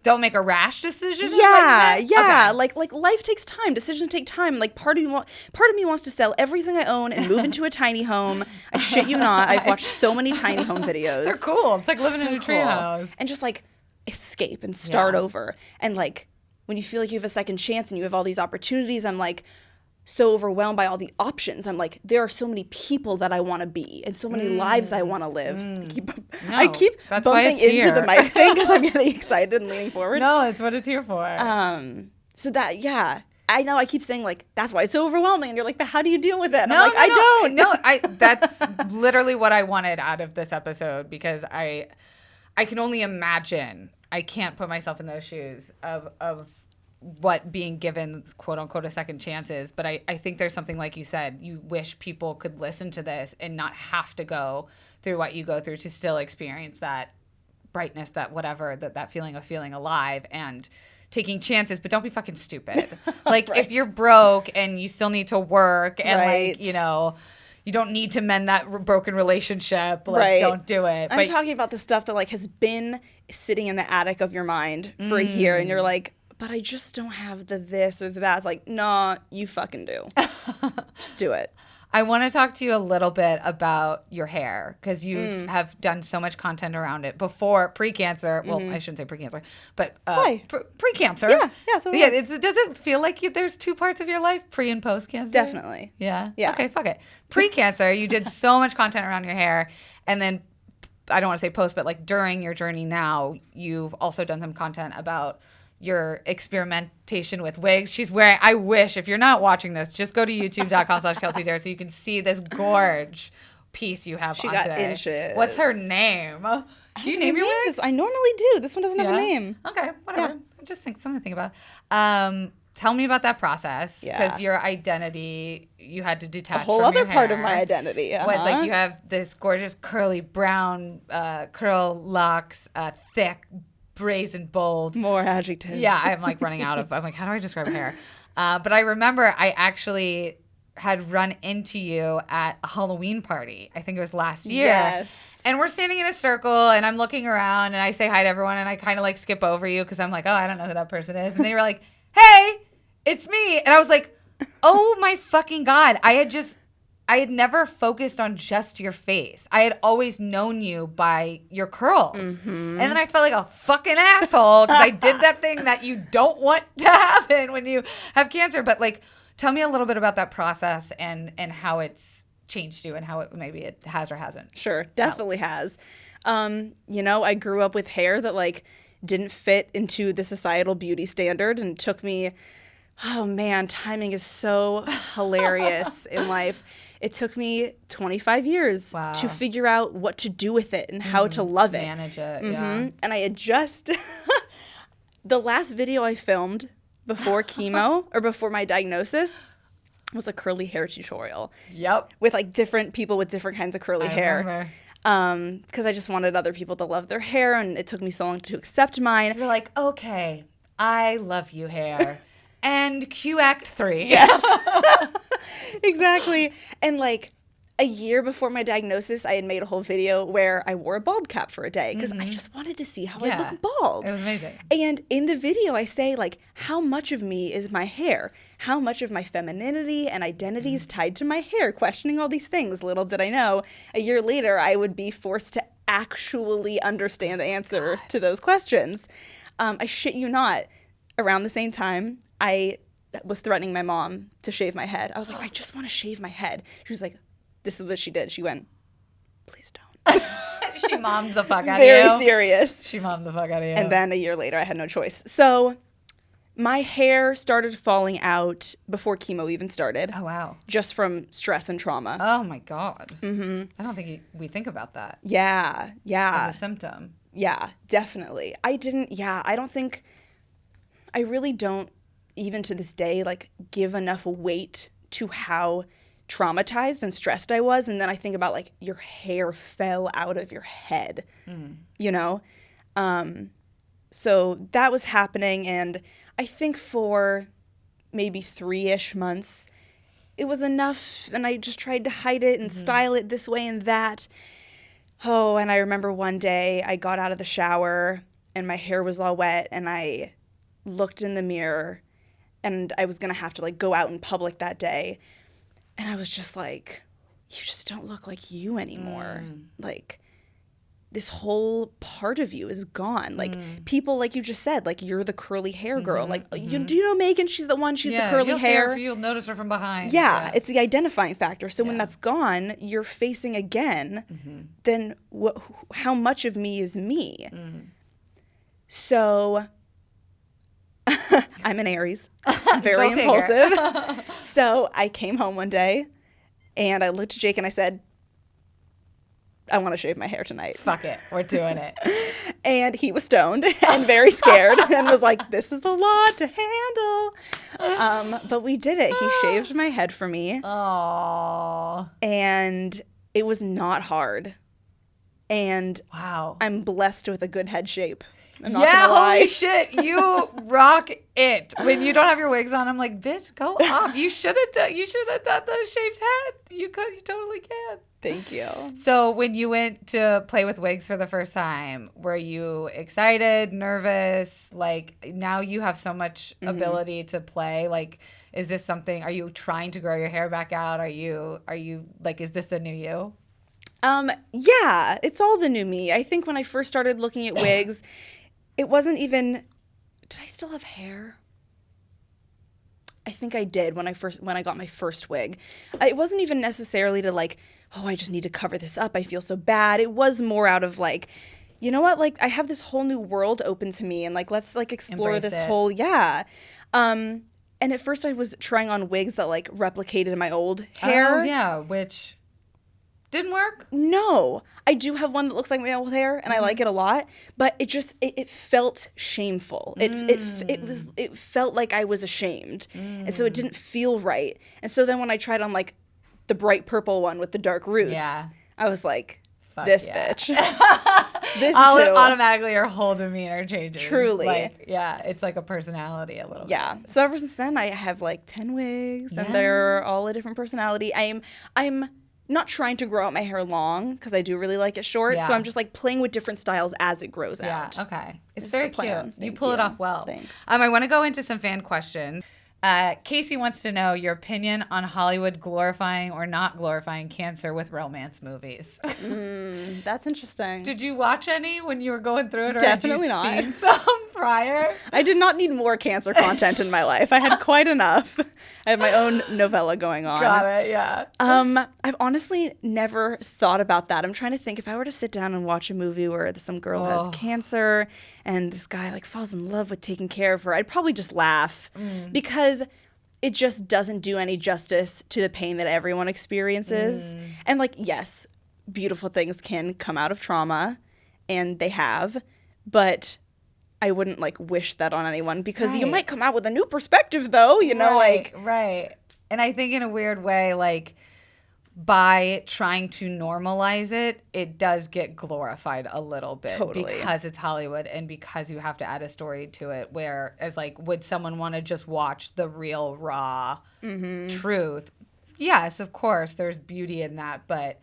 don't make a rash decision. Yeah, yeah. Okay. Like life takes time. Decisions take time. Like part of me wants to sell everything I own and move into a tiny home. I shit you not. I've watched so many tiny home videos. They're cool. It's like living in a cool. treehouse. And just like escape and start over. And like when you feel like you have a second chance and you have all these opportunities, I'm like so overwhelmed by all the options. I'm like, there are so many people that I want to be and so many lives I want to live. I keep bumping into the mic thing because I'm getting excited and leaning forward. No, it's what it's here for. So that, yeah. I know I keep saying like, that's why it's so overwhelming. And you're like, but how do you deal with it? And I'm like, I don't. No, that's literally what I wanted out of this episode because I can only imagine. I can't put myself in those shoes of what being given quote unquote a second chance is. But I think there's something like you said, you wish people could listen to this and not have to go through what you go through to still experience that brightness, that whatever, that feeling of feeling alive and taking chances, but don't be fucking stupid. Like if you're broke and you still need to work and like, you know, you don't need to mend that broken relationship. Like don't do it. I'm talking about the stuff that like has been sitting in the attic of your mind for a year and you're like, but I just don't have the this or the that. It's like, nah, you fucking do. Just do it. I want to talk to you a little bit about your hair because you have done so much content around it before pre-cancer. Well, I shouldn't say pre-cancer, but pre-cancer. Yeah. So does it feel like there's two parts of your life, pre and post-cancer? Definitely. Yeah. Okay, fuck it. Pre-cancer, you did so much content around your hair, and then I don't want to say post, but like during your journey now, you've also done some content about your experimentation with wigs. She's wearing, I wish, if you're not watching this, just go to youtube.com/KelseyDarragh so you can see this gorge piece you have she on got today. Inches. What's her name? Do you name your wigs? I normally do. This one doesn't have a name. Okay, whatever. Just something to think about. Tell me about that process because your identity, you had to detach a whole from other your hair. Part of my identity. Was like you have this gorgeous curly brown curl locks, thick, brazen bold. More adjectives. Yeah, I'm like running out of. I'm like, how do I describe hair? But I remember I actually had run into you at a Halloween party. I think it was last year. Yes. And we're standing in a circle, and I'm looking around, and I say hi to everyone, and I kind of like skip over you because I'm like, oh, I don't know who that person is. And then you're like, hey, it's me. And I was like, oh my fucking God. I had never focused on just your face. I had always known you by your curls. And then I felt like a fucking asshole because I did that thing that you don't want to happen when you have cancer. But like, tell me a little bit about that process and how it's changed you and how maybe it has or hasn't. Sure, definitely has. You know, I grew up with hair that like didn't fit into the societal beauty standard and took me, oh man, timing is so hilarious in life. It took me 25 years to figure out what to do with it and how to love it. Manage it, yeah. And I had just, the last video I filmed before chemo or before my diagnosis was a curly hair tutorial. Yep. With like different people with different kinds of curly hair. Because I just wanted other people to love their hair and it took me so long to accept mine. You're like, okay, I love you hair. And cue act 3. Yeah. Exactly. And like a year before my diagnosis, I had made a whole video where I wore a bald cap for a day because I just wanted to see how I look bald. It was amazing. And in the video, I say like, how much of me is my hair? How much of my femininity and identity is tied to my hair? Questioning all these things. Little did I know, a year later, I would be forced to actually understand the answer to those questions. I shit you not. Around the same time, I was threatening my mom to shave my head. I was like, I just want to shave my head. She was like, this is what she did. She went, please don't. She mommed the fuck out of you. Very serious. She mommed the fuck out of you. And then a year later, I had no choice. So my hair started falling out before chemo even started. Oh, wow. Just from stress and trauma. Oh, my God. I don't think we think about that. Yeah. As a symptom. Yeah, definitely. I really don't, even to this day, like give enough weight to how traumatized and stressed I was. And then I think about like your hair fell out of your head, you know? So that was happening. And I think for maybe 3-ish months, it was enough. And I just tried to hide it and style it this way and that. Oh, and I remember one day I got out of the shower and my hair was all wet, and I looked in the mirror, and I was going to have to, like, go out in public that day. And I was just like, you just don't look like you anymore. Like, this whole part of you is gone. Like, people, like you just said, like, you're the curly hair girl. Like, do you know Megan? She's the one. She's the curly hair. You'll notice her from behind. Yeah, it's the identifying factor. So when that's gone, you're facing again, then how much of me is me? So I'm an Aries, very impulsive. So I came home one day and I looked at Jake and I said, I want to shave my hair tonight. Fuck it. We're doing it. And he was stoned and very scared and was like, this is a lot to handle. But we did it. He shaved my head for me. Aww. And it was not hard. And wow, I'm blessed with a good head shape. I'm not gonna lie. Holy shit, you rock it. When you don't have your wigs on, I'm like, bitch, go off. You should have done the shaved head. You totally can. Thank you. So when you went to play with wigs for the first time, were you excited, nervous? Like, now you have so much ability to play. Like, is this something, are you trying to grow your hair back out? Are you like, is this the new you? Yeah, it's all the new me. I think when I first started looking at wigs, it wasn't even, did I still have hair? I think I did when I got my first wig. It wasn't even necessarily to like, oh, I just need to cover this up. I feel so bad. It was more out of like, you know what? Like, I have this whole new world open to me, and like, let's like explore Embrace this it. whole, yeah. And at first I was trying on wigs that like replicated my old hair. Oh, yeah, which didn't work. No, I do have one that looks like my old hair, and I like it a lot. But it just it felt shameful. It felt like I was ashamed, and so it didn't feel right. And so then when I tried on like the bright purple one with the dark roots, I was like, fuck this yeah. bitch. This is who. Automatically your whole demeanor changes. Truly. Like, yeah, it's like a personality a little bit. Yeah. So ever since then, I have like 10 wigs, and they're all a different personality. I'm not trying to grow out my hair long because I do really like it short. Yeah. So I'm just like playing with different styles as it grows out. Yeah, okay. It's very cute. You pull you. it off well. Thanks. I want to go into some fan questions. Casey wants to know your opinion on Hollywood glorifying or not glorifying cancer with romance movies. That's interesting. Did you watch any when you were going through it? Or Definitely had you not. seen some prior? I did not need more cancer content in my life. I had quite enough. I had my own novella going on. Got it, yeah. I've honestly never thought about that. I'm trying to think if I were to sit down and watch a movie where some girl has cancer and this guy like falls in love with taking care of her, I'd probably just laugh because it just doesn't do any justice to the pain that everyone experiences. And like, yes, beautiful things can come out of trauma, and they have, but I wouldn't like wish that on anyone because you might come out with a new perspective though, you know, like. Right. And I think in a weird way, like, by trying to normalize it, it does get glorified a little bit. Totally. Because it's Hollywood and because you have to add a story to it, whereas, like, would someone want to just watch the real, raw truth? Yes, of course, there's beauty in that, but,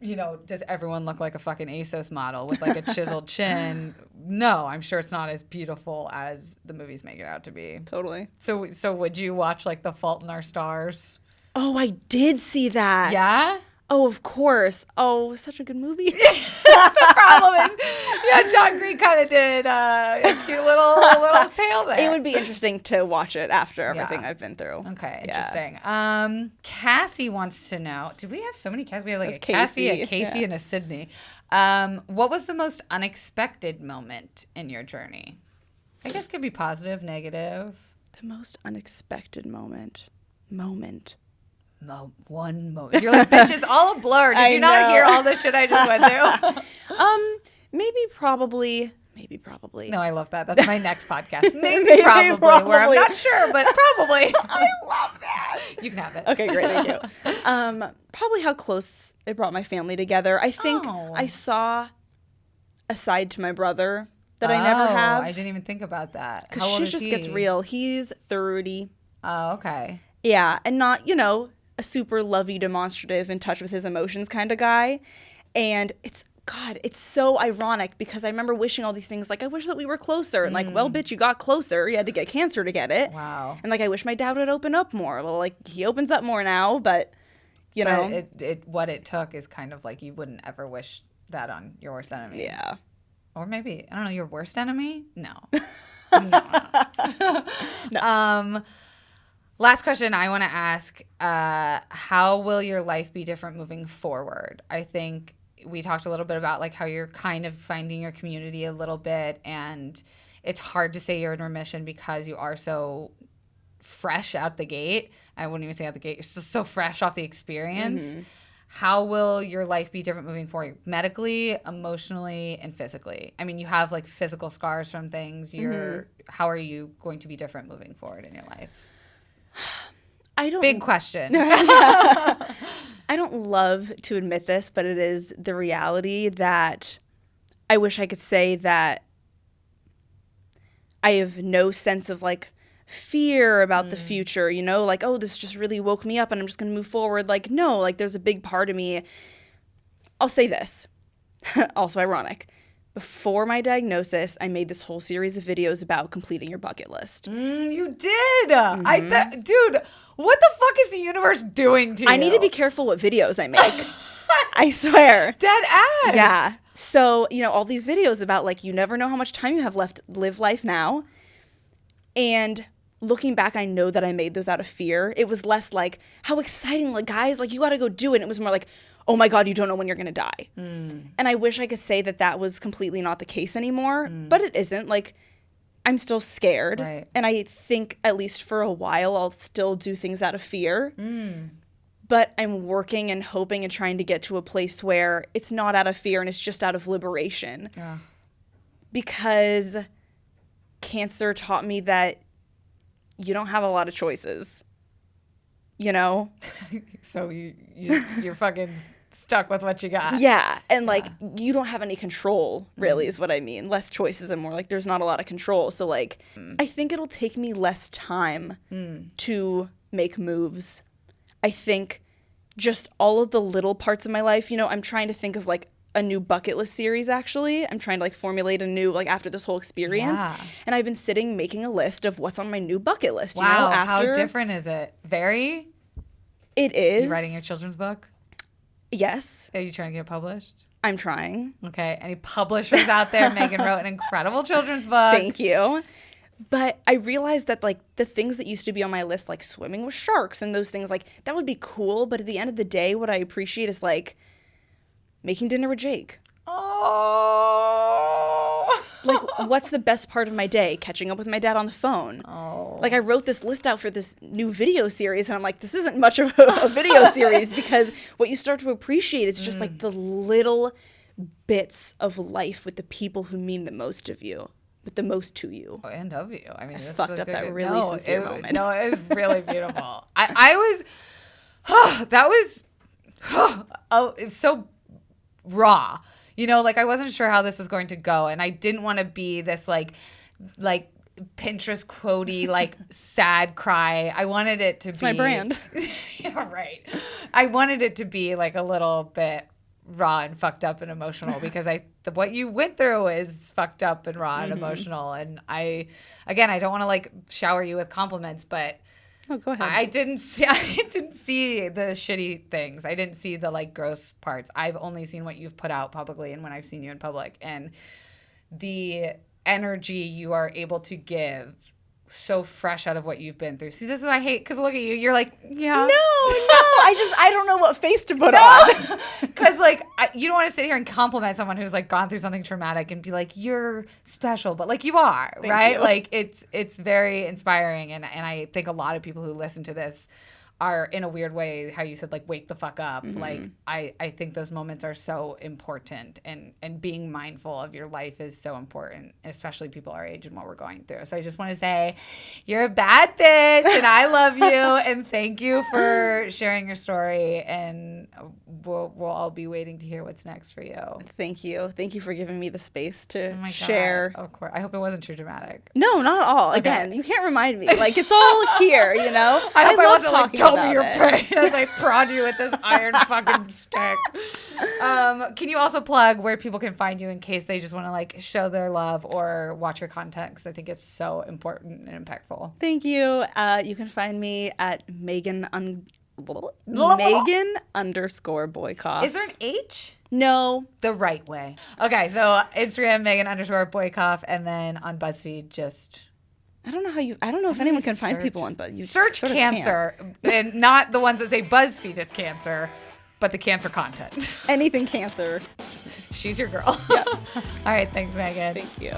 you know, does everyone look like a fucking ASOS model with, like, a chiseled chin? No, I'm sure it's not as beautiful as the movies make it out to be. Totally. So would you watch, like, The Fault in Our Stars? Oh, I did see that. Yeah? Oh, of course. Oh, such a good movie. The problem is, yeah, John Green kind of did a cute little tale there. It would be interesting to watch it after everything I've been through. Okay, interesting. Cassie wants to know, did we have so many Cassie? We had like a Cassie, a Casey, and a Sydney. What was the most unexpected moment in your journey? I guess it could be positive, negative. The most unexpected moment. One moment. You're like, bitch, it's all a blur. Did you not hear all the shit I just went through? Maybe probably. No, I love that. That's my next podcast. Maybe probably. Where I'm not sure, but probably. I love that. You can have it. Okay, great. Thank you. Probably how close it brought my family together. I think I saw a side to my brother that I never have. I didn't even think about that. Because shit just gets real. He's 30. Oh, okay. Yeah, and not, a super lovey, demonstrative, in touch with his emotions kind of guy. And it's God, it's so ironic because I remember wishing all these things. Like, I wish that we were closer. And like, well, bitch, you got closer. You had to get cancer to get it. Wow. And like, I wish my dad would open up more. Well, like, he opens up more now, but you know. What it took is kind of like you wouldn't ever wish that on your worst enemy. Yeah. Or maybe, I don't know, your worst enemy? No. No. Last question I want to ask, how will your life be different moving forward? I think we talked a little bit about like how you're kind of finding your community a little bit, and it's hard to say you're in remission because you are so fresh out the gate. I wouldn't even say out the gate. You're just so fresh off the experience. Mm-hmm. How will your life be different moving forward, medically, emotionally, and physically? I mean, you have like physical scars from things. How are you going to be different moving forward in your life? Big question. I don't love to admit this, but it is the reality that I wish I could say that I have no sense of like fear about the future, you know, like, oh, this just really woke me up and I'm just going to move forward. Like, no, like there's a big part of me. I'll say this, also ironic. Before my diagnosis, I made this whole series of videos about completing your bucket list. You did. Dude, what the fuck is the universe doing to you? I need to be careful what videos I make. I swear. Dead ass. Yeah. So, you know, all these videos about like, you never know how much time you have left. Live life now. And looking back, I know that I made those out of fear. It was less like, how exciting, like, guys, like, you got to go do it. And it was more like, oh my God, you don't know when you're going to die. And I wish I could say that that was completely not the case anymore, but it isn't. Like, I'm still scared. Right. And I think at least for a while, I'll still do things out of fear. But I'm working and hoping and trying to get to a place where it's not out of fear and it's just out of liberation. Yeah. Because cancer taught me that you don't have a lot of choices, you know? So you're fucking stuck with what you got. Yeah. And like, you don't have any control, really, is what I mean. Less choices and more like there's not a lot of control. So like, I think it'll take me less time to make moves. I think just all of the little parts of my life, you know, I'm trying to think of like a new bucket list series, actually. I'm trying to like formulate a new, like after this whole experience. Yeah. And I've been sitting making a list of what's on my new bucket list. Wow, you know, after. How different is it? Very? It is. You writing your children's book? Yes. Are you trying to get it published? I'm trying. Okay. Any publishers out there? Megan wrote an incredible children's book. Thank you. But I realized that like the things that used to be on my list, like swimming with sharks and those things, like that would be cool. But at the end of the day, what I appreciate is like making dinner with Jake. Oh. Like, what's the best part of my day? Catching up with my dad on the phone. Oh. Like, I wrote this list out for this new video series, and I'm like, this isn't much of a video series because what you start to appreciate is just like the little bits of life with the people who mean the most of you. With the most to you. Oh, and of you. I mean, I fucked up that really sincere moment. No, it was really beautiful. I was, that was, it was so raw. You know, like I wasn't sure how this was going to go. And I didn't want to be this like Pinterest quotey, like sad cry. I wanted it to be. It's my brand. Yeah, right. I wanted it to be like a little bit raw and fucked up and emotional because what you went through is fucked up and raw and emotional. And I don't want to like shower you with compliments, but oh, go ahead. I didn't see the shitty things. I didn't see the like gross parts. I've only seen what you've put out publicly and when I've seen you in public, and the energy you are able to give so fresh out of what you've been through. See, this is what I hate, because look at you. You're like, yeah. No. I don't know what face to put on. Because, like, you don't want to sit here and compliment someone who's, like, gone through something traumatic and be like, you're special. But, like, you are, Thank right? you. Like, it's very inspiring. And I think a lot of people who listen to this are, in a weird way, how you said, like, wake the fuck up. Mm-hmm. Like, I think those moments are so important. And being mindful of your life is so important, especially people our age and what we're going through. So I just want to say, you're a bad bitch, and I love you, and thank you for sharing your story. And we'll all be waiting to hear what's next for you. Thank you. Thank you for giving me the space to share. God, of course. I hope it wasn't too dramatic. No, not at all. Okay. Again, you can't remind me. Like, it's all here, you know? I hope I wasn't like Show me your pain as I prod you with this iron fucking stick. Can you also plug where people can find you in case they just want to like show their love or watch your content? Because I think it's so important and impactful. Thank you. You can find me at Meghans_Boykoff. Is there an H? No. The right way. Okay, so Instagram, Meghans_Boykoff, and then on BuzzFeed, just... I don't know if anyone can find people on BuzzFeed. Search cancer, and not the ones that say BuzzFeed is cancer, but the cancer content. Anything cancer. She's your girl. Yeah. All right, thanks, Megan. Thank you.